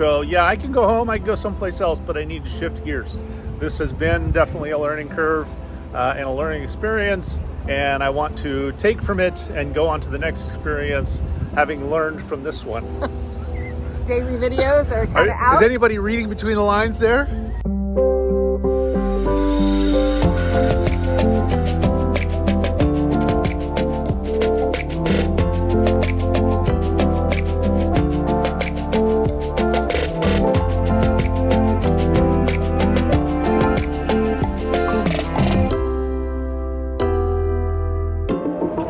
So yeah, I can go home, I can go someplace else, but I need to shift gears. This has been definitely a learning curve and a learning experience, and I want to take from it and go on to the next experience, having learned from this one. Daily videos are kind of out. Is anybody reading between the lines there?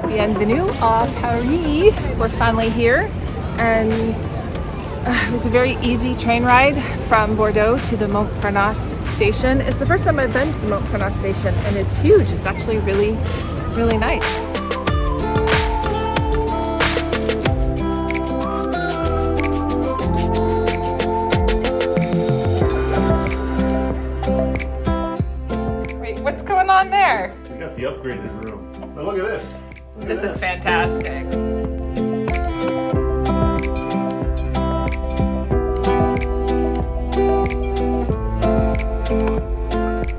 Bienvenue à Paris. We're finally here, and it was a very easy train ride from Bordeaux to the Montparnasse station. It's the first time I've been to the Montparnasse station, and it's huge. It's actually really, really nice. Wait, what's going on there? We got the upgraded room. But look at this. This is fantastic.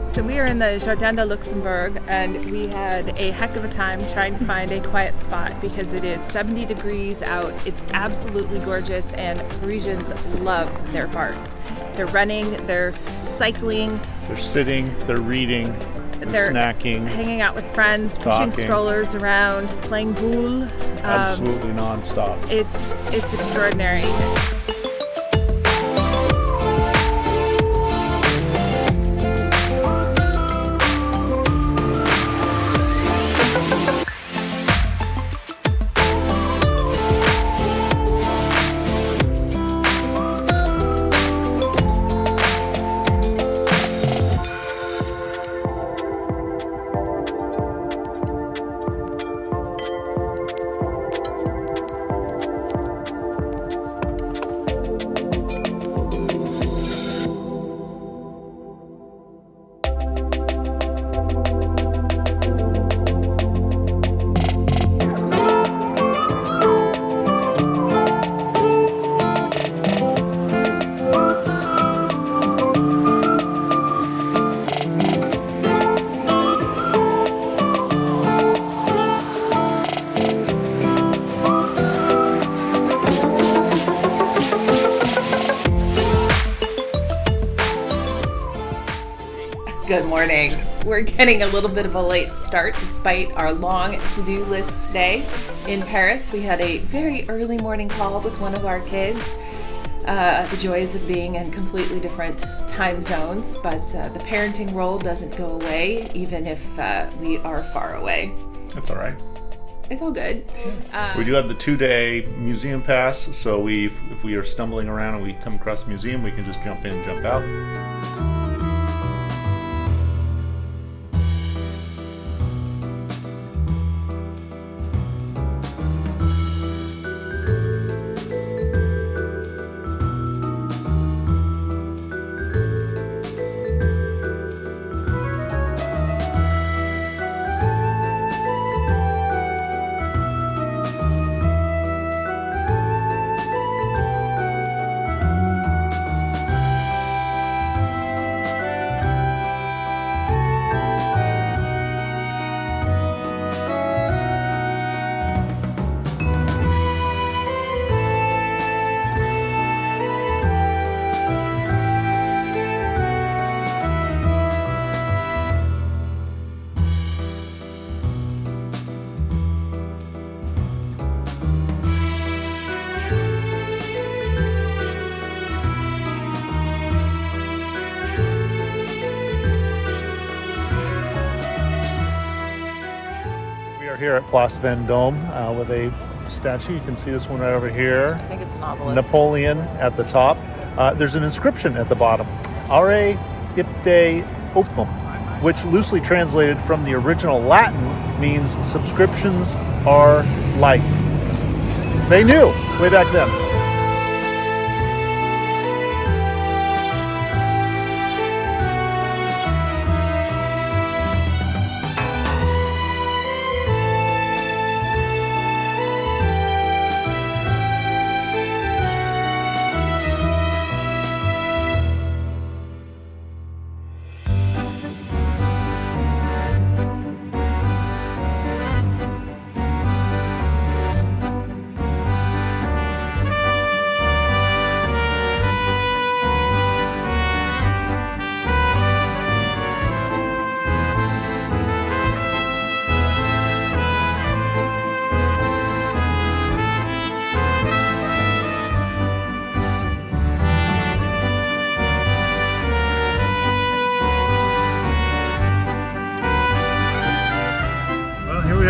So we are in the Jardin de Luxembourg, and we had a heck of a time trying to find a quiet spot because it is 70 degrees out. It's absolutely gorgeous, and Parisians love their parks. They're running, they're cycling, They're sitting, they're reading, they're snacking, hanging out with friends, pushing strollers around, playing boule. Absolutely non-stop. It's extraordinary. Good morning. We're getting a little bit of a late start despite our long to-do list today. In Paris, we had a very early morning call with one of our kids. The joys of being in completely different time zones, but the parenting role doesn't go away even if we are far away. That's all right. It's all good. We do have the 2-day museum pass, so if we are stumbling around and we come across a museum, we can just jump in, jump out. Here at Place Vendome with a statue. You can see this one right over here. I think it's an obelisk. Napoleon at the top. There's an inscription at the bottom. Are ipte opum, which loosely translated from the original Latin means subscriptions are life. They knew way back then.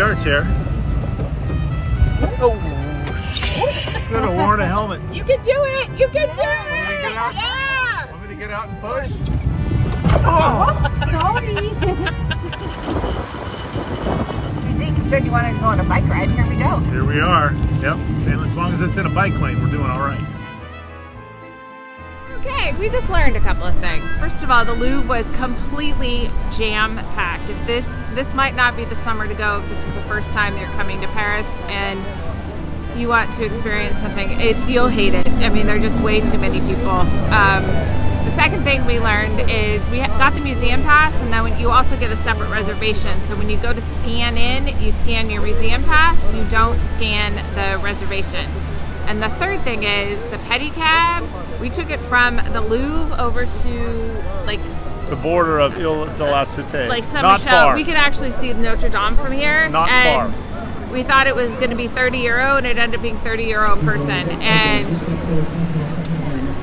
are, Terri. Oh, should have worn a helmet. You can do it! You can do it! Yeah! Want me to get out and push? Sorry. Zeke, you said you wanted to go on a bike ride. Here we go. Here we are. Yep. And as long as it's in a bike lane, we're doing all right. Okay, we just learned a couple of things. First of all, the Louvre was completely jam-packed. If this might not be the summer to go, if this is the first time you're coming to Paris and you want to experience something, you'll hate it. I mean, there are just way too many people. The second thing we learned is we got the museum pass, and then you also get a separate reservation. So when you go to scan in, you scan your museum pass, you don't scan the reservation. And the third thing is the pedicab. We took it from the Louvre over to like The border of Ile de la Cité. like Saint Not Michel. far. We could actually see Notre Dame from here. Not and far. we thought it was going to be €30, and it ended up being €30 a person. And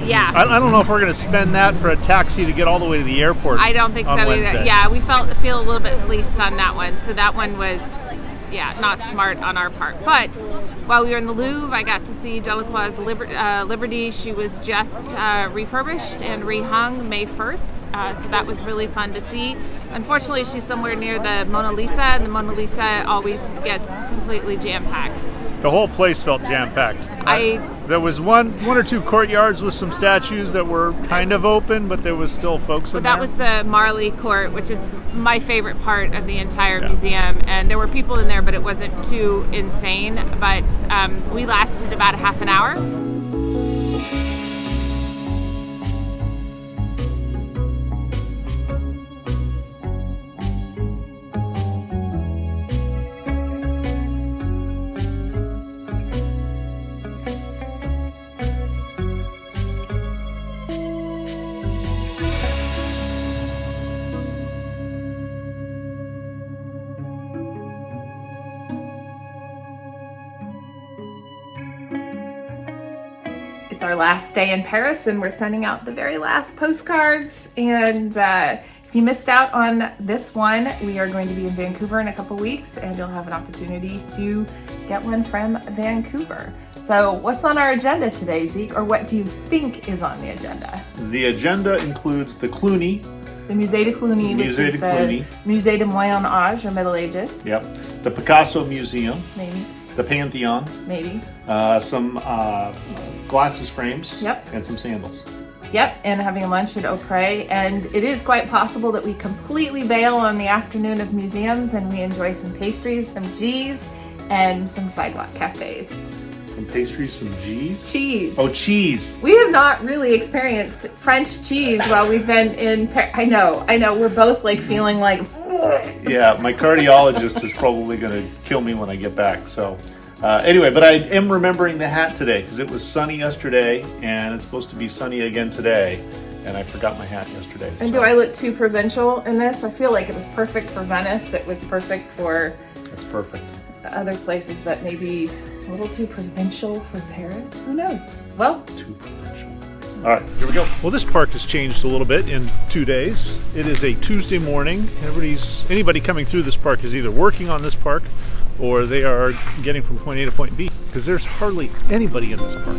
yeah. I don't know if we're going to spend that for a taxi to get all the way to the airport. I don't think so on either. Wednesday. Yeah, we feel a little bit fleeced on that one. So that one was, not smart on our part. But while we were in the Louvre, I got to see Delacroix's Liberty. She was just refurbished and rehung May 1st. So that was really fun to see. Unfortunately, she's somewhere near the Mona Lisa, and the Mona Lisa always gets completely jam-packed. The whole place felt jam-packed. There was one or two courtyards with some statues that were kind of open, but there was still folks in there. That was the Marly Court, which is my favorite part of the entire museum. And there were people in there, but it wasn't too insane. But we lasted about a half an hour. It's our last day in Paris, and we're sending out the very last postcards. And if you missed out on this one, we are going to be in Vancouver in a couple weeks, and you'll have an opportunity to get one from Vancouver. So what's on our agenda today, Zeke, or what do you think is on the agenda? The agenda includes the Cluny. The Musée de Cluny, which is the Musée de Moyen Âge, or Middle Ages. Yep. The Picasso Museum. Maybe. The Pantheon. Maybe. Some glasses frames. Yep. And some sandals. Yep, and having lunch at Opry. And it is quite possible that we completely bail on the afternoon of museums and we enjoy some pastries, some G's, and some sidewalk cafes. Some pastries, some G's? Cheese. Oh, cheese. We have not really experienced French cheese while we've been in Paris. I know. We're both like feeling like... Yeah, my cardiologist is probably going to kill me when I get back. So anyway, but I am remembering the hat today because it was sunny yesterday and it's supposed to be sunny again today. And I forgot my hat yesterday. And do I look too provincial in this? I feel like it was perfect for Venice. It was perfect for... That's perfect. Other places, but maybe a little too provincial for Paris. Who knows? Well, too provincial. All right, here we go. Well, this park has changed a little bit in 2 days. It is a Tuesday morning. Anybody coming through this park is either working on this park or they are getting from point A to point B because there's hardly anybody in this park.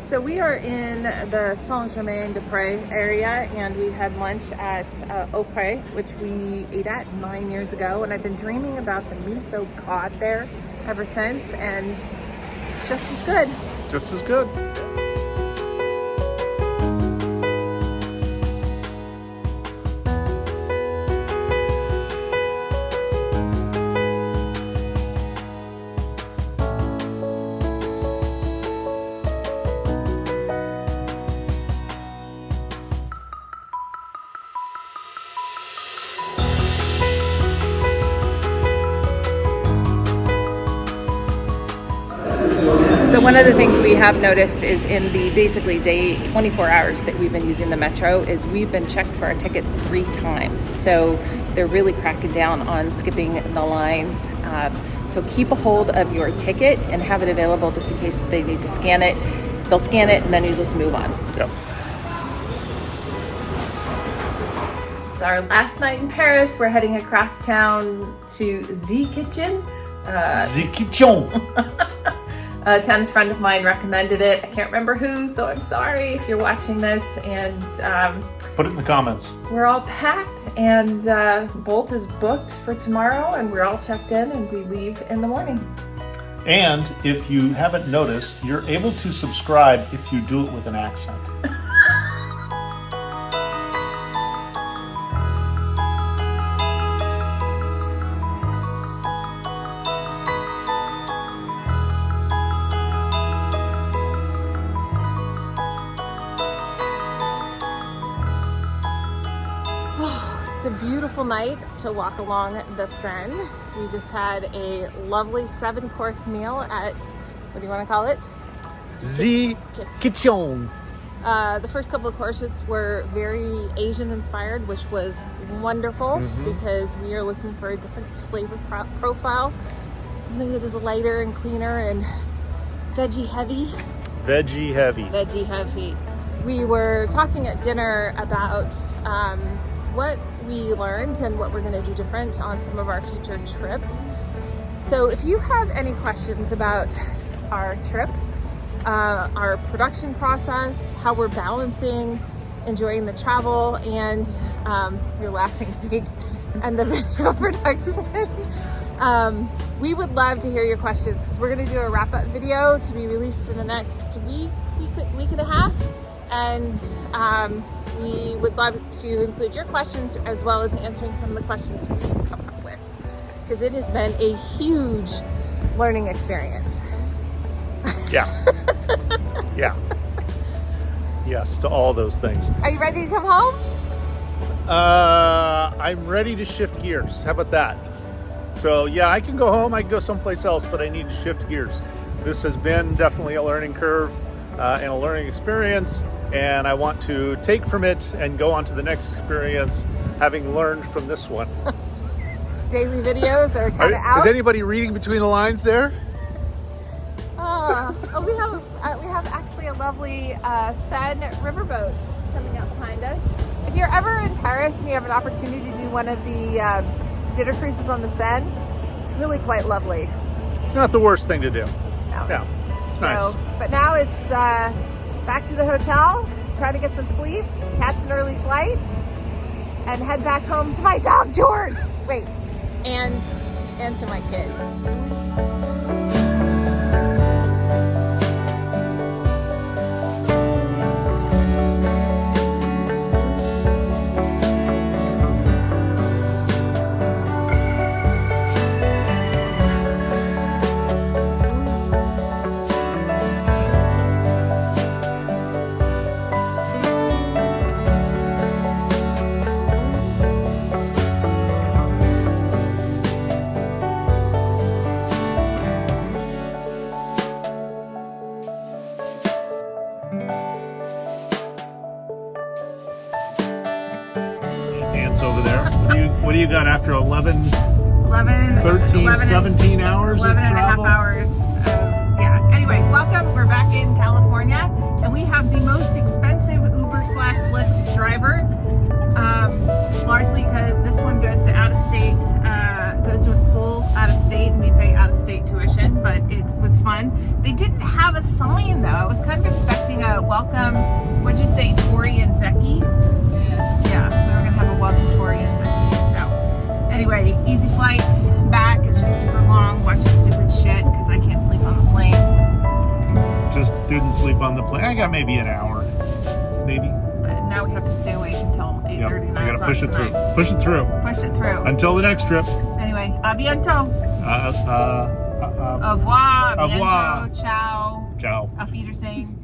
So we are in the saint-germaine-des-pres area, and we had lunch at Auprès, which we ate at 9 years ago, and I've been dreaming about the miso cod there ever since, and it's just as good. Just as good. So one of the things we have noticed is in the basically day 24 hours that we've been using the metro is we've been checked for our tickets 3 times. So they're really cracking down on skipping the lines. So keep a hold of your ticket and have it available just in case they need to scan it. They'll scan it and then you just move on. Yep. It's our last night in Paris. We're heading across town to Zeke Kitchen. Zeke Kitchen. A tennis friend of mine recommended it. I can't remember who, so I'm sorry if you're watching this. And Put it in the comments. we're all packed, and Bolt is booked for tomorrow, and we're all checked in, and we leave in the morning. And if you haven't noticed, you're able to subscribe if you do it with an accent. It's a beautiful night to walk along the Seine. We just had a lovely 7-course meal at, what do you want to call it? Zeke Kitchen. The first couple of courses were very Asian inspired, which was wonderful because we are looking for a different flavor profile. Something that is lighter and cleaner and veggie heavy. Veggie heavy. Veggie heavy. We were talking at dinner about what we learned and what we're going to do different on some of our future trips. So if you have any questions about our trip, our production process, how we're balancing enjoying the travel and you're laughing, Zeke, and the video production, we would love to hear your questions because we're going to do a wrap-up video to be released in the next week and a half, and we would love to include your questions as well as answering some of the questions we've come up with, because it has been a huge learning experience. Yeah. Yeah. Yes, to all those things. Are you ready to come home? I'm ready to shift gears. How about that? So yeah, I can go home, I can go someplace else, but I need to shift gears. This has been definitely a learning curve and a learning experience, and I want to take from it and go on to the next experience, having learned from this one. Daily videos are kind of out. Is anybody reading between the lines there? We have actually a lovely Seine riverboat coming up behind us. If you're ever in Paris and you have an opportunity to do one of the dinner cruises on the Seine, it's really quite lovely. It's not the worst thing to do. No, Yeah, it's nice. But now it's back to the hotel, try to get some sleep, catch an early flight, and head back home to my dog George. Wait, and to my kid. Over there. What do you got after 13, 11, 17 hours 11 of and a half travel? hours yeah. Anyway, welcome. We're back in California, and we have the most expensive Uber/Lyft driver, largely because this one goes to out-of-state, goes to a school out-of-state, and we pay out-of-state tuition, but it was fun. They didn't didn't have a sign though. I was kind of expecting a welcome, what'd you say, Tori and Zeki? Yeah, we were gonna have a welcome Tori and Zeki. So anyway, easy flight back. It's just super long, watching stupid shit because I can't sleep on the plane. Just didn't sleep on the plane. I got maybe an hour, maybe. But now we have to stay awake until 8:30, Yep, 9 I gotta o'clock push it tonight. through. Push it through. Push it through. Until the next trip. Anyway, a bientôt. Au revoir, a Au revoir. bientôt, ciao, Ciao. auf Wiedersehen.